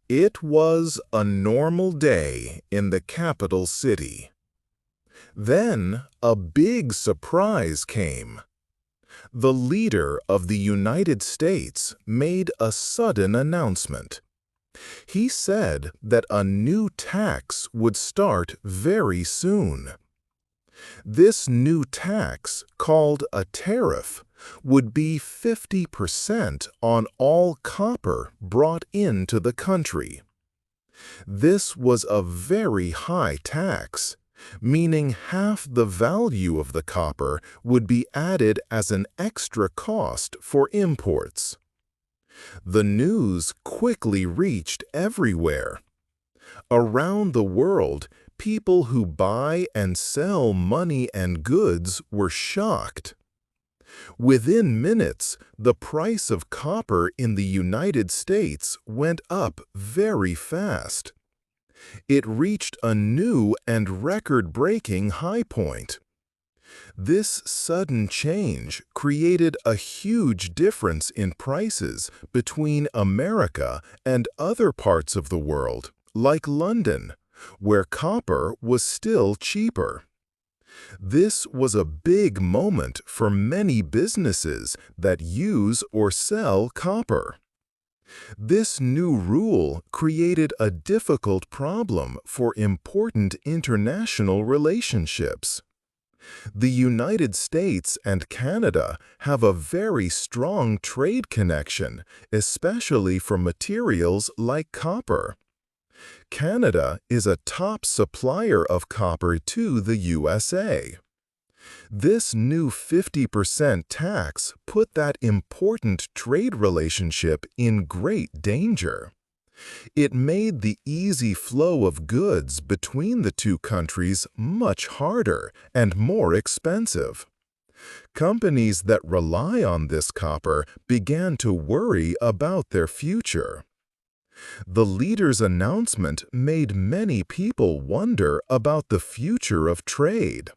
It was a normal day in the capital city. Then a big surprise came. The leader of the United States made a sudden announcement. He said that a new tax would start very soon. This new tax, called a tariff, would be 50% on all copper brought into the country. This was a very high tax, meaning half the value of the copper would be added as an extra cost for imports. The news quickly reached everywhere. Around the world, people who buy and sell money and goods were shocked. Within minutes, the price of copper in the United States went up very fast. It reached a new and record-breaking high point. This sudden change created a huge difference in prices between America and other parts of the world, like London, where copper was still cheaper. This was a big moment for many businesses that use or sell copper. This new rule created a difficult problem for important international relationships. The United States and Canada have a very strong trade connection, especially for materials like copper. Canada is a top supplier of copper to the USA. This new 50% tax put that important trade relationship in great danger. It made the easy flow of goods between the two countries much harder and more expensive. Companies that rely on this copper began to worry about their future. The leader's announcement made many people wonder about the future of trade.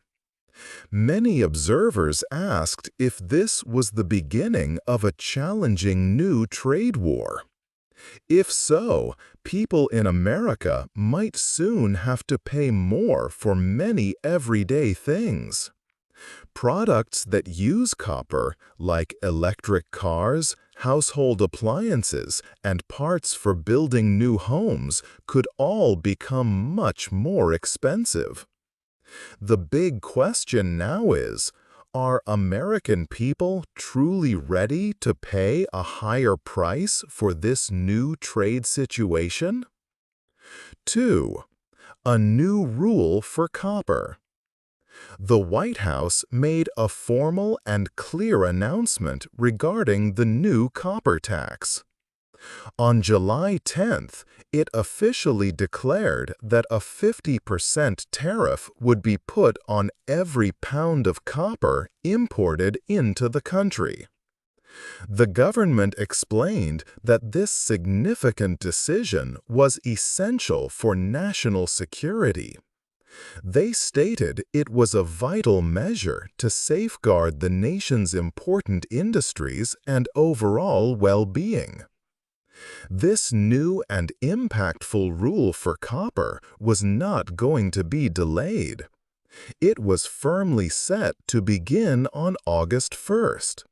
Many observers asked if this was the beginning of a challenging new trade war. If so, people in America might soon have to pay more for many everyday things. Products that use copper, like electric cars, household appliances, and parts for building new homes, could all become much more expensive. The big question now is, are American people truly ready to pay a higher price for this new trade situation? 2. A new rule for copper. The White House made a formal and clear announcement regarding the new copper tax. On July 10th, it officially declared that a 50% tariff would be put on every pound of copper imported into the country. The government explained that this significant decision was essential for national security. They stated it was a vital measure to safeguard the nation's important industries and overall well-being. This new and impactful rule for copper was not going to be delayed. It was firmly set to begin on August 1st.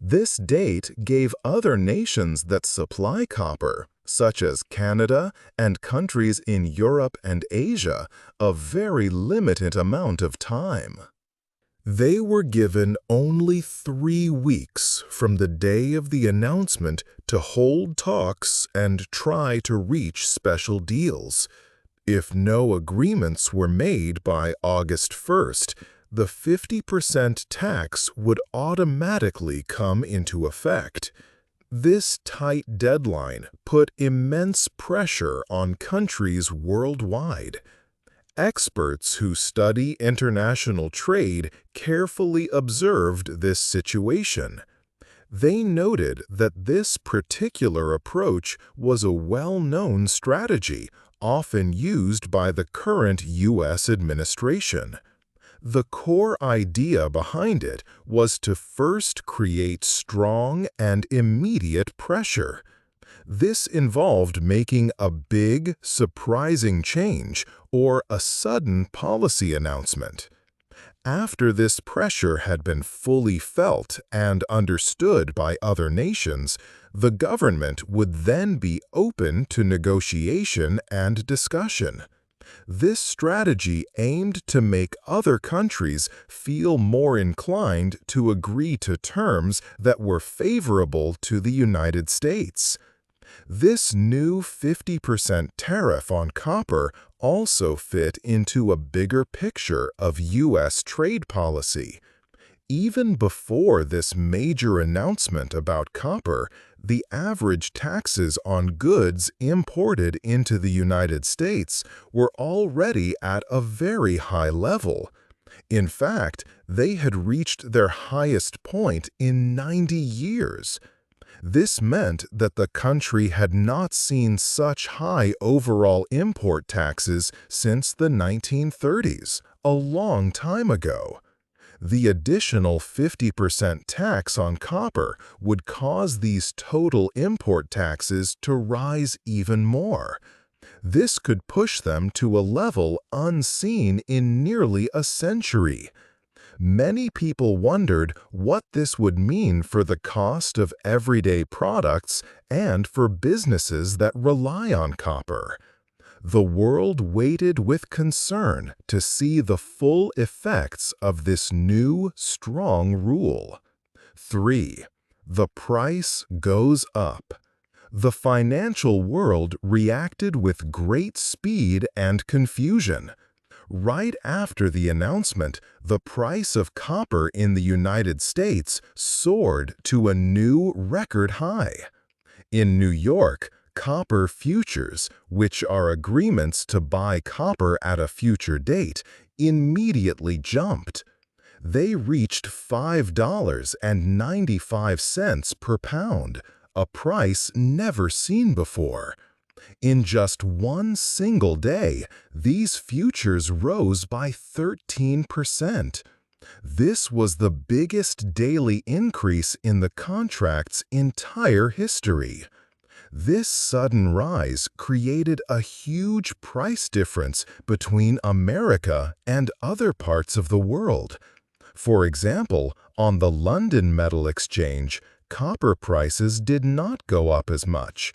This date gave other nations that supply copper, such as Canada and countries in Europe and Asia, a very limited amount of time. They were given only 3 weeks from the day of the announcement to hold talks and try to reach special deals. If no agreements were made by August 1st, the 50% tax would automatically come into effect. This tight deadline put immense pressure on countries worldwide. Experts who study international trade carefully observed this situation. They noted that this particular approach was a well-known strategy, often used by the current U.S. administration. The core idea behind it was to first create strong and immediate pressure. This involved making a big, surprising change or a sudden policy announcement. After this pressure had been fully felt and understood by other nations, the government would then be open to negotiation and discussion. This strategy aimed to make other countries feel more inclined to agree to terms that were favorable to the United States. This new 50% tariff on copper also fit into a bigger picture of U.S. trade policy. Even before this major announcement about copper, the average taxes on goods imported into the United States were already at a very high level. In fact, they had reached their highest point in 90 years. This meant that the country had not seen such high overall import taxes since the 1930s, a long time ago. The additional 50% tax on copper would cause these total import taxes to rise even more. This could push them to a level unseen in nearly a century. Many people wondered what this would mean for the cost of everyday products and for businesses that rely on copper. The world waited with concern to see the full effects of this new, strong rule. 3. The price goes up. The financial world reacted with great speed and confusion. Right after the announcement, the price of copper in the United States soared to a new record high. In New York, copper futures, which are agreements to buy copper at a future date, immediately jumped. They reached $5.95 per pound, a price never seen before. In just one single day, these futures rose by 13%. This was the biggest daily increase in the contract's entire history. This sudden rise created a huge price difference between America and other parts of the world. For example, on the London Metal Exchange, copper prices did not go up as much.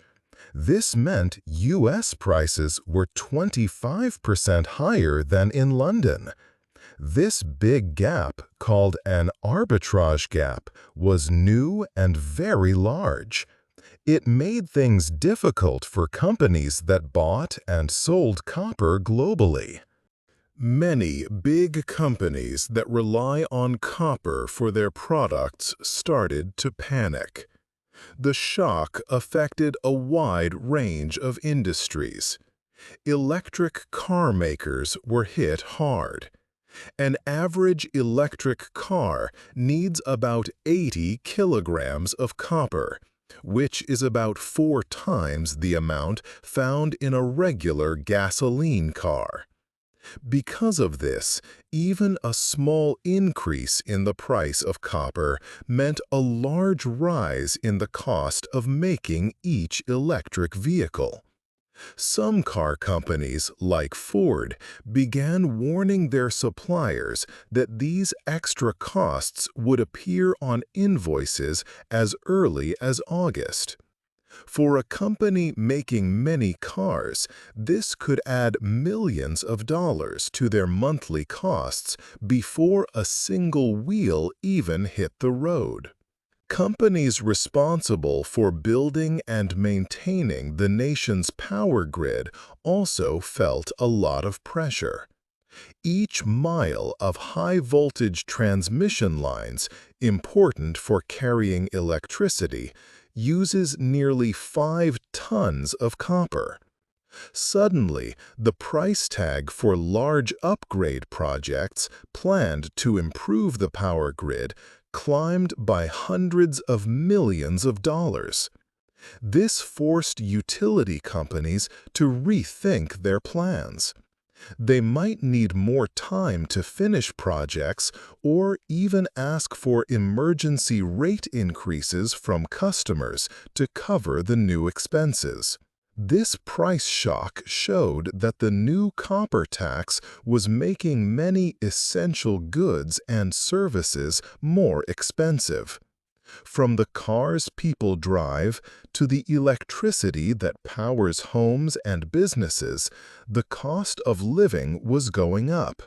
This meant U.S. prices were 25% higher than in London. This big gap, called an arbitrage gap, was new and very large. It made things difficult for companies that bought and sold copper globally. Many big companies that rely on copper for their products started to panic. The shock affected a wide range of industries. Electric car makers were hit hard. An average electric car needs about 80 kilograms of copper, which is about 4 times the amount found in a regular gasoline car. Because of this, even a small increase in the price of copper meant a large rise in the cost of making each electric vehicle. Some car companies, like Ford, began warning their suppliers that these extra costs would appear on invoices as early as August. For a company making many cars, this could add millions of dollars to their monthly costs before a single wheel even hit the road. Companies responsible for building and maintaining the nation's power grid also felt a lot of pressure. Each mile of high-voltage transmission lines, important for carrying electricity, uses nearly 5 tons of copper. Suddenly, the price tag for large upgrade projects planned to improve the power grid climbed by hundreds of millions of dollars. This forced utility companies to rethink their plans. They might need more time to finish projects or even ask for emergency rate increases from customers to cover the new expenses. This price shock showed that the new copper tax was making many essential goods and services more expensive. From the cars people drive to the electricity that powers homes and businesses, the cost of living was going up.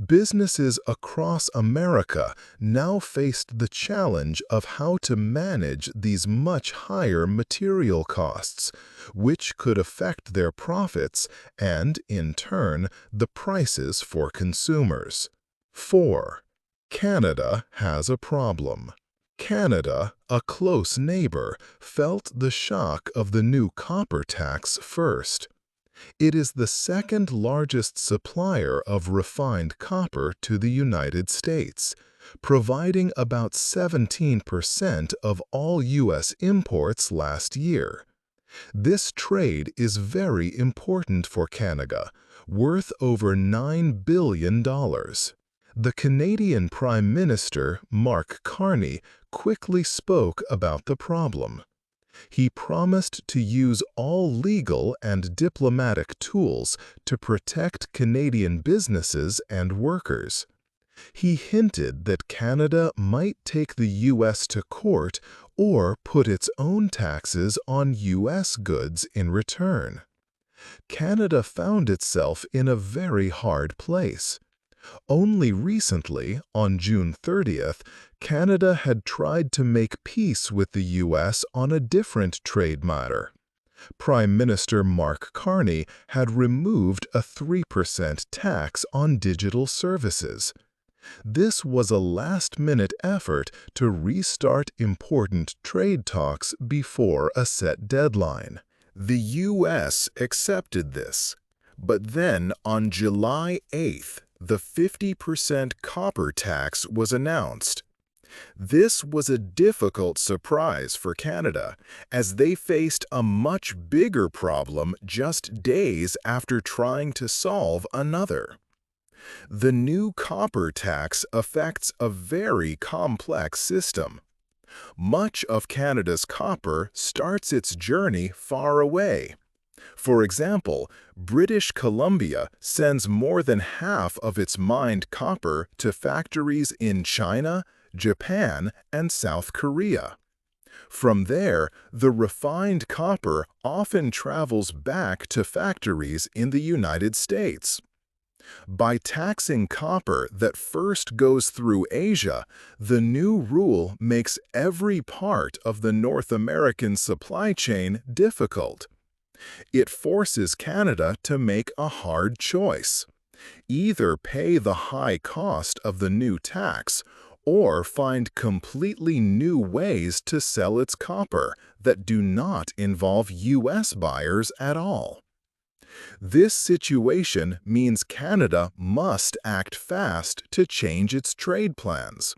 Businesses across America now faced the challenge of how to manage these much higher material costs, which could affect their profits and, in turn, the prices for consumers. 4. Canada has a problem. Canada, a close neighbor, felt the shock of the new copper tax first. It is the second largest supplier of refined copper to the United States, providing about 17% of all U.S. imports last year. This trade is very important for Canada, worth over $9 billion. The Canadian Prime Minister, Mark Carney, quickly spoke about the problem. He promised to use all legal and diplomatic tools to protect Canadian businesses and workers. He hinted that Canada might take the U.S. to court or put its own taxes on U.S. goods in return. Canada found itself in a very hard place. Only recently, on June 30th, Canada had tried to make peace with the U.S. on a different trade matter. Prime Minister Mark Carney had removed a 3% tax on digital services. This was a last-minute effort to restart important trade talks before a set deadline. The U.S. accepted this, but then on July 8th, the 50% copper tax was announced. This was a difficult surprise for Canada, as they faced a much bigger problem just days after trying to solve another. The new copper tax affects a very complex system. Much of Canada's copper starts its journey far away. For example, British Columbia sends more than half of its mined copper to factories in China, Japan, and South Korea. From there, the refined copper often travels back to factories in the United States. By taxing copper that first goes through Asia, the new rule makes every part of the North American supply chain difficult. It forces Canada to make a hard choice. Either pay the high cost of the new tax or find completely new ways to sell its copper that do not involve U.S. buyers at all. This situation means Canada must act fast to change its trade plans.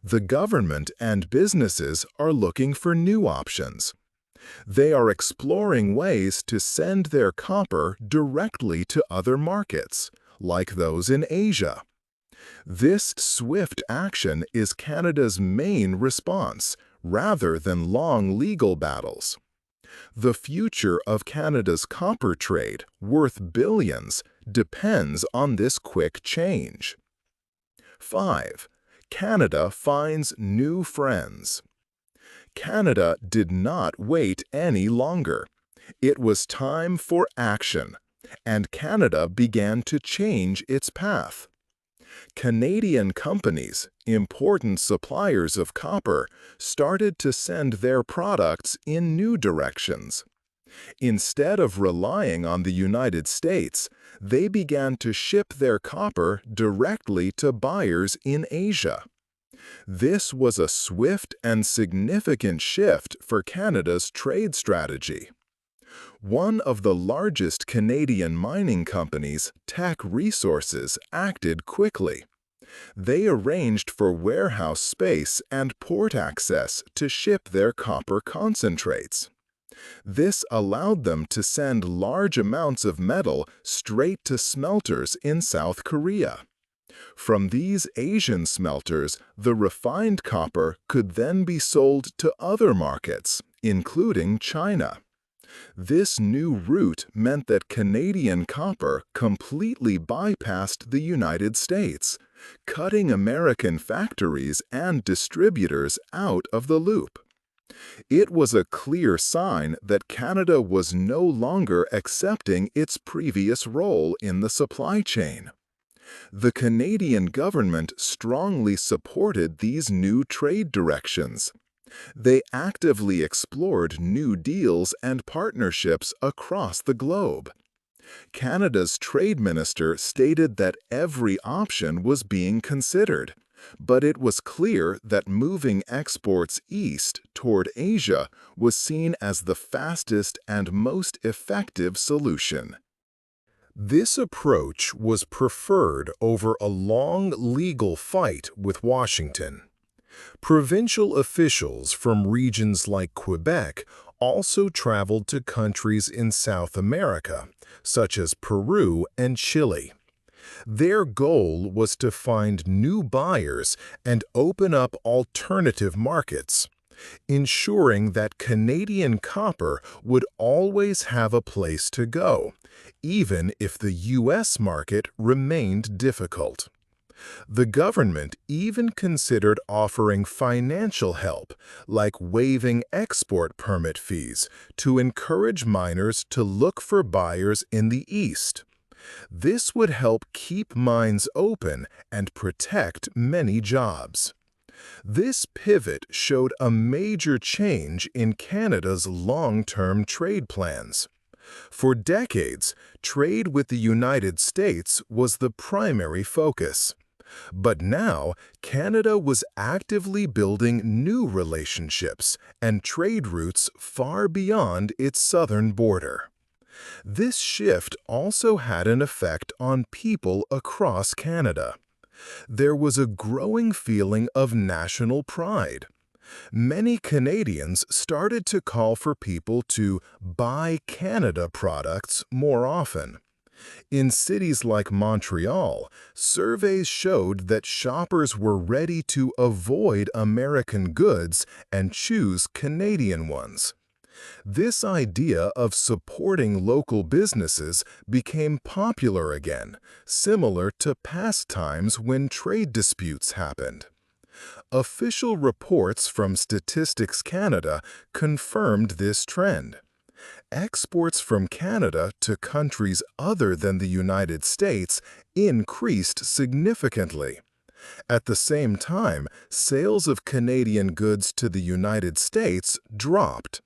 The government and businesses are looking for new options. They are exploring ways to send their copper directly to other markets, like those in Asia. This swift action is Canada's main response, rather than long legal battles. The future of Canada's copper trade, worth billions, depends on this quick change. 5. Canada finds new friends. Canada did not wait any longer. It was time for action, and Canada began to change its path. Canadian companies, important suppliers of copper, started to send their products in new directions. Instead of relying on the United States, they began to ship their copper directly to buyers in Asia. This was a swift and significant shift for Canada's trade strategy. One of the largest Canadian mining companies, Teck Resources, acted quickly. They arranged for warehouse space and port access to ship their copper concentrates. This allowed them to send large amounts of metal straight to smelters in South Korea. From these Asian smelters, the refined copper could then be sold to other markets, including China. This new route meant that Canadian copper completely bypassed the United States, cutting American factories and distributors out of the loop. It was a clear sign that Canada was no longer accepting its previous role in the supply chain. The Canadian government strongly supported these new trade directions. They actively explored new deals and partnerships across the globe. Canada's trade minister stated that every option was being considered, but it was clear that moving exports east toward Asia was seen as the fastest and most effective solution. This approach was preferred over a long legal fight with Washington. Provincial officials from regions like Quebec also traveled to countries in South America, such as Peru and Chile. Their goal was to find new buyers and open up alternative markets, ensuring that Canadian copper would always have a place to go, even if the U.S. market remained difficult. The government even considered offering financial help, like waiving export permit fees, to encourage miners to look for buyers in the East. This would help keep mines open and protect many jobs. This pivot showed a major change in Canada's long-term trade plans. For decades, trade with the United States was the primary focus. But now, Canada was actively building new relationships and trade routes far beyond its southern border. This shift also had an effect on people across Canada. There was a growing feeling of national pride. Many Canadians started to call for people to buy Canada products more often. In cities like Montreal, surveys showed that shoppers were ready to avoid American goods and choose Canadian ones. This idea of supporting local businesses became popular again, similar to past times when trade disputes happened. Official reports from Statistics Canada confirmed this trend. Exports from Canada to countries other than the United States increased significantly. At the same time, sales of Canadian goods to the United States dropped.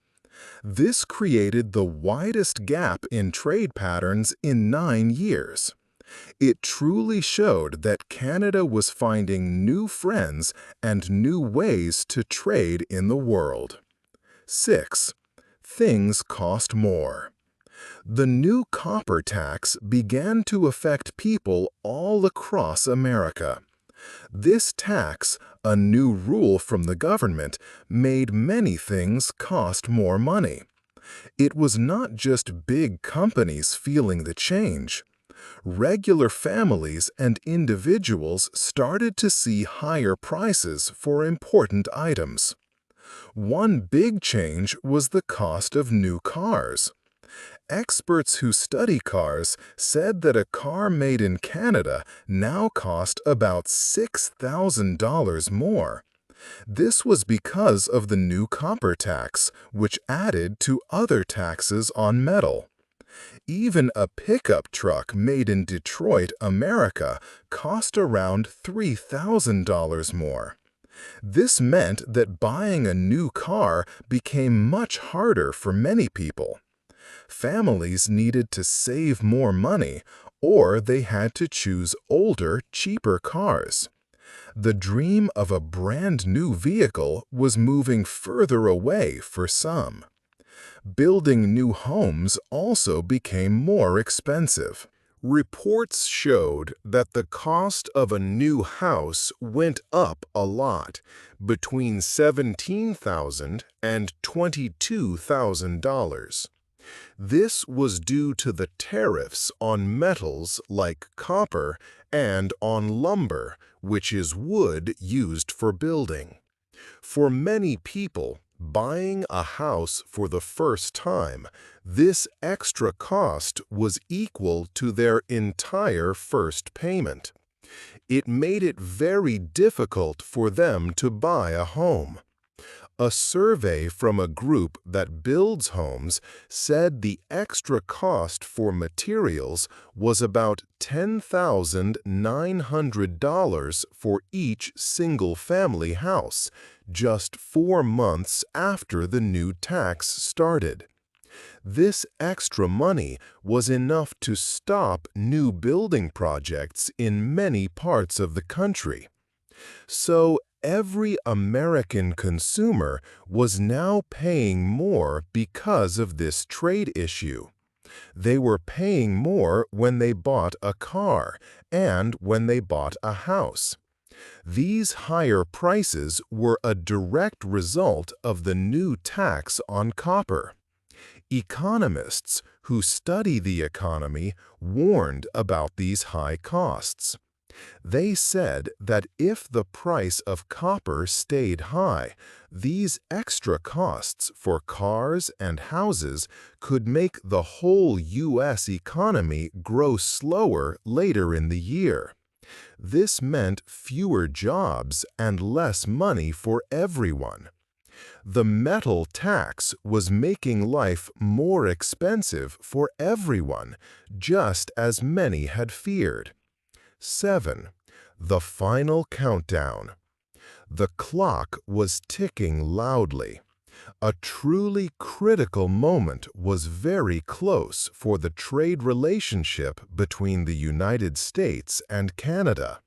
This created the widest gap in trade patterns in 9 years. It truly showed that Canada was finding new friends and new ways to trade in the world. 6. Things cost more. The new copper tax began to affect people all across America. This tax, a new rule from the government, made many things cost more money. It was not just big companies feeling the change. Regular families and individuals started to see higher prices for important items. One big change was the cost of new cars. Experts who study cars said that a car made in Canada now cost about $6,000 more. This was because of the new copper tax, which added to other taxes on metal. Even a pickup truck made in Detroit, America, cost around $3,000 more. This meant that buying a new car became much harder for many people. Families needed to save more money, or they had to choose older, cheaper cars. The dream of a brand new vehicle was moving further away for some. Building new homes also became more expensive. Reports showed that the cost of a new house went up a lot, between $17,000 and $22,000. This was due to the tariffs on metals like copper and on lumber, which is wood used for building. For many people, buying a house for the first time, this extra cost was equal to their entire first payment. It made it very difficult for them to buy a home. A survey from a group that builds homes said the extra cost for materials was about $10,900 for each single-family house, just 4 months after the new tax started. This extra money was enough to stop new building projects in many parts of the country. So every American consumer was now paying more because of this trade issue. They were paying more when they bought a car and when they bought a house. These higher prices were a direct result of the new tax on copper. Economists who study the economy warned about these high costs. They said that if the price of copper stayed high, these extra costs for cars and houses could make the whole U.S. economy grow slower later in the year. This meant fewer jobs and less money for everyone. The metal tax was making life more expensive for everyone, just as many had feared. 7. The final countdown. The clock was ticking loudly. A truly critical moment was very close for the trade relationship between the United States and Canada.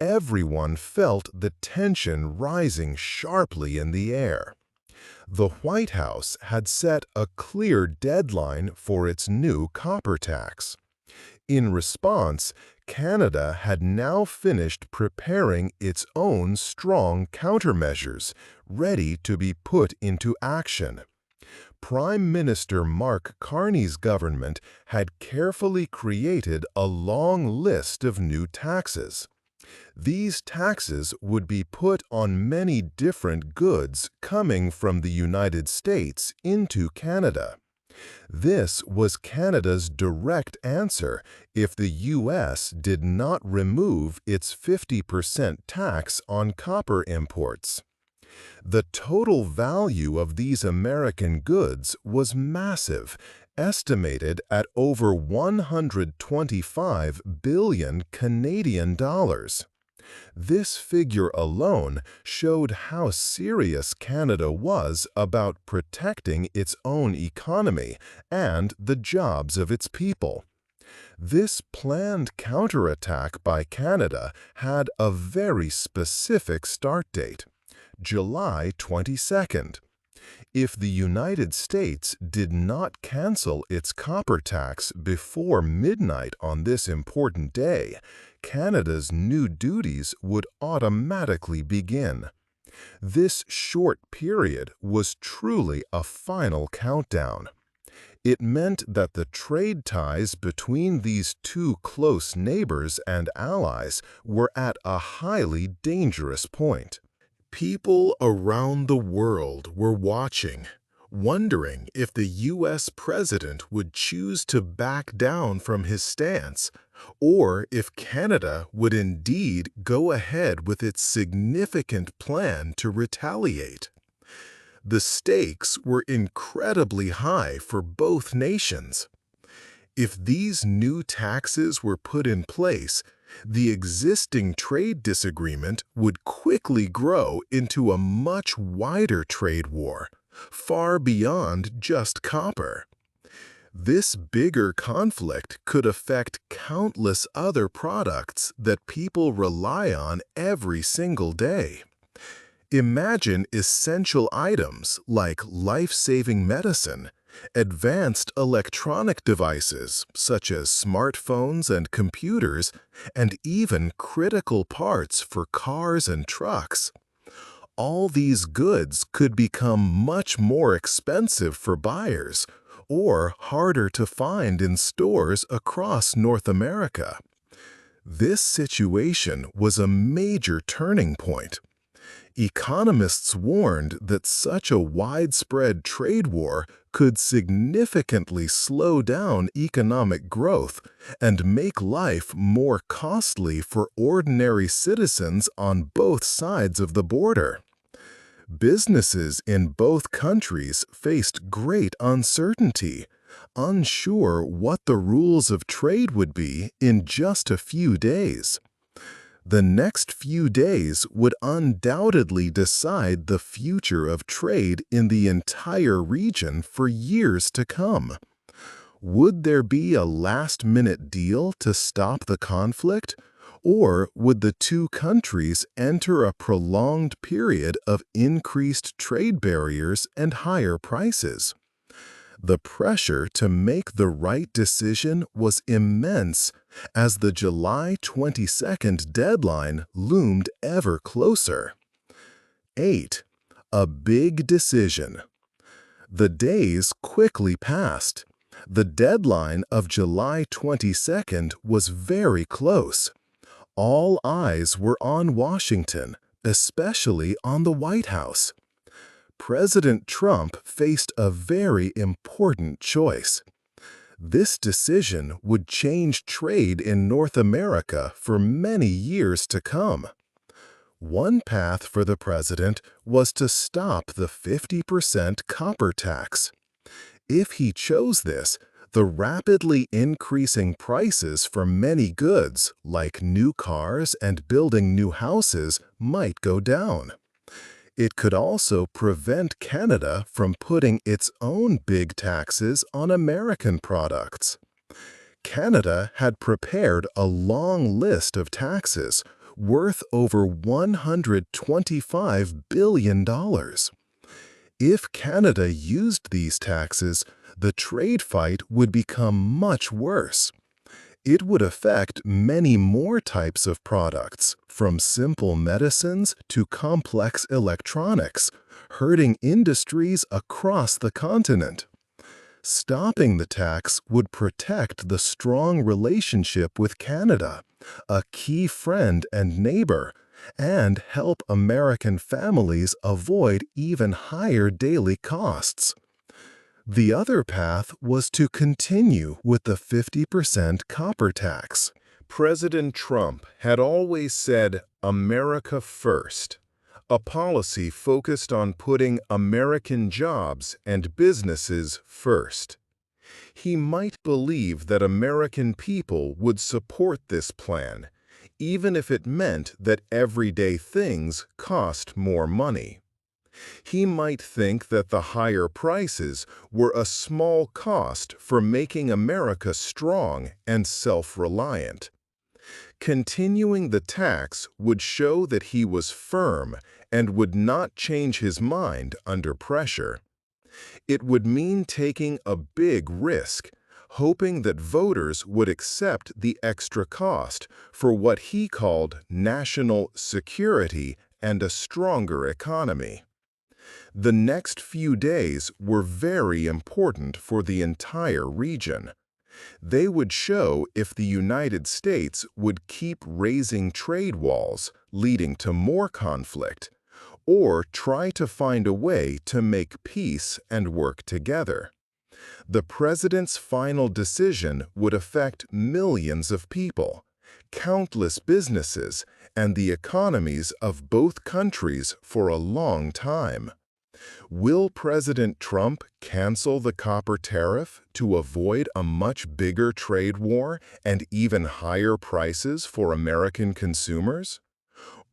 Everyone felt the tension rising sharply in the air. The White House had set a clear deadline for its new copper tax. In response, Canada had now finished preparing its own strong countermeasures, ready to be put into action. Prime Minister Mark Carney's government had carefully created a long list of new taxes. These taxes would be put on many different goods coming from the United States into Canada. This was Canada's direct answer if the U.S. did not remove its 50% tax on copper imports. The total value of these American goods was massive, estimated at over 125 billion Canadian dollars. This figure alone showed how serious Canada was about protecting its own economy and the jobs of its people. This planned counterattack by Canada had a very specific start date, July 22nd. If the United States did not cancel its copper tax before midnight on this important day, Canada's new duties would automatically begin. This short period was truly a final countdown. It meant that the trade ties between these two close neighbors and allies were at a highly dangerous point. People around the world were watching, wondering if the U.S. president would choose to back down from his stance, or if Canada would indeed go ahead with its significant plan to retaliate. The stakes were incredibly high for both nations. If these new taxes were put in place, the existing trade disagreement would quickly grow into a much wider trade war, far beyond just copper. This bigger conflict could affect countless other products that people rely on every single day. Imagine essential items like life-saving medicine, Advanced electronic devices, such as smartphones and computers, and even critical parts for cars and trucks. All these goods could become much more expensive for buyers or harder to find in stores across North America. This situation was a major turning point. Economists warned that such a widespread trade war could significantly slow down economic growth and make life more costly for ordinary citizens on both sides of the border. Businesses in both countries faced great uncertainty, unsure what the rules of trade would be in just a few days. The next few days would undoubtedly decide the future of trade in the entire region for years to come. Would there be a last-minute deal to stop the conflict, or would the two countries enter a prolonged period of increased trade barriers and higher prices? The pressure to make the right decision was immense as the July 22nd deadline loomed ever closer. 8. A big decision. The days quickly passed. The deadline of July 22nd was very close. All eyes were on Washington, especially on the White House. President Trump faced a very important choice. This decision would change trade in North America for many years to come. One path for the president was to stop the 50% copper tax. If he chose this, the rapidly increasing prices for many goods, like new cars and building new houses, might go down. It could also prevent Canada from putting its own big taxes on American products. Canada had prepared a long list of taxes worth over $125 billion. If Canada used these taxes, the trade fight would become much worse. It would affect many more types of products, from simple medicines to complex electronics, hurting industries across the continent. Stopping the tax would protect the strong relationship with Canada, a key friend and neighbor, and help American families avoid even higher daily costs. The other path was to continue with the 50% copper tax. President Trump had always said, "America first," a policy focused on putting American jobs and businesses first. He might believe that American people would support this plan, even if it meant that everyday things cost more money. He might think that the higher prices were a small cost for making America strong and self-reliant. Continuing the tax would show that he was firm and would not change his mind under pressure. It would mean taking a big risk, hoping that voters would accept the extra cost for what he called national security and a stronger economy. The next few days were very important for the entire region. They would show if the United States would keep raising trade walls, leading to more conflict, or try to find a way to make peace and work together. The president's final decision would affect millions of people, countless businesses, and the economies of both countries for a long time. Will President Trump cancel the copper tariff to avoid a much bigger trade war and even higher prices for American consumers?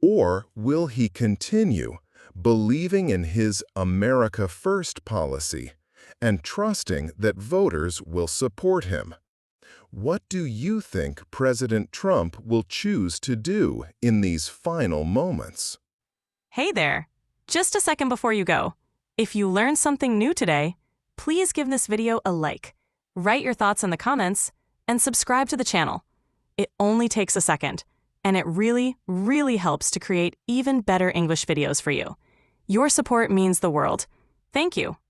Or will he continue believing in his America First policy and trusting that voters will support him? What do you think President Trump will choose to do in these final moments? Hey there! Just a second before you go. If you learned something new today, please give this video a like, write your thoughts in the comments, and subscribe to the channel. It only takes a second, and it really, really helps to create even better English videos for you. Your support means the world. Thank you.